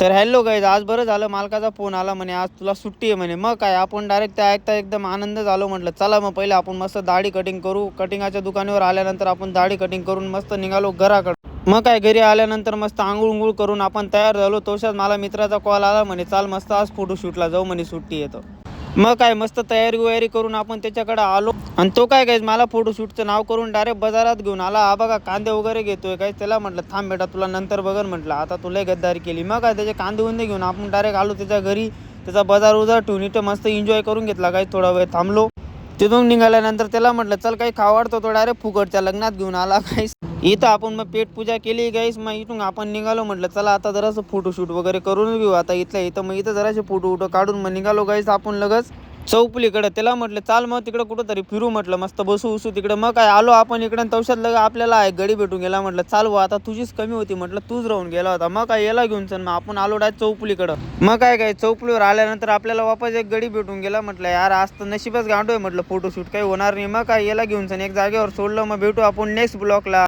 तर hello guys, आज बरं झालं मालकाचा फोन आला म्हणे आज तुला सुट्टी आहे म्हणे. मग काय आपण डायरेक्ट त्या ऐकता एकदम आनंद झालो. म्हटलं चला मग पहिले आपण मस्त दाढी कटिंग करू. कटिंगाच्या दुकानावर आल्यानंतर आपण दाढी कटिंग करून मस्त निघालो घराकडे. मग काय घरी आल्यानंतर मस्त आंघोळ करून आपण तयार झालो. तोशात मला मित्राचा कॉल आला म्हणे चाल मस्त आज फोटोशूटला जाऊ म्हणे, सुट्टी येतो. मग काय मस्त तयारी वयारी करून आपण त्याच्याकडे आलो. आणि तो काय गाईज मला फोटोशूटचं नाव करून डायरेक्ट बाजारात घेऊन आला. हा बघा कांदे वगैरे घेतोय काय. त्याला म्हटलं थांब बेटा तुला नंतर बघन म्हटलं, आता तुला गद्दारी केली. मग काय त्याचे कांदे उंदे घेऊन आपण डायरेक्ट आलो त्याच्या घरी. त्याचा बाजार उजार ठेवून इथं मस्त एन्जॉय करून घेतला. काही थोडा वेळ थांबलो. तिथून निघाल्यानंतर त्याला म्हटलं चल काही खाऊ वाटतो, तो डायरेक्ट फुकटच्या लग्नात घेऊन आला. काही इथं आपण मग पेट पूजा केली गाईस. मग इथून आपण निघालो. म्हटलं चला आता जरासं फोटोशूट वगैरे करून घेऊ आता इथल्या इथं. मग इथं जरासे फोटो काढून मग निघालो गाईस आपण लगेच चौपलीकडे. त्याला म्हटलं चाल मग तिकडं कुठं तरी फिरू म्हटलं, मस्त बसू तिकडं. मग काय आलो आपण इकडं. तवशात लग आपल्याला एक गडी भेटून गेला. म्हटलं चाल भाऊ आता तुझीच कमी होती म्हटलं, तूच राहून गेला होता. मग काय याला घेऊन चल. मग आपण आलो डायरेक्ट चौपलीकडं. मग काय चौपलीवर आल्यानंतर आपल्याला वापस एक गडी भेटून गेला. म्हटलं यार आज तर नशीबच गांडोय म्हटलं, फोटोशूट काही होणार नाही. मग काय याला घेऊन चल एक जागेवर सोडलं. मग भेटू आपण नेक्स्ट ब्लॉकला.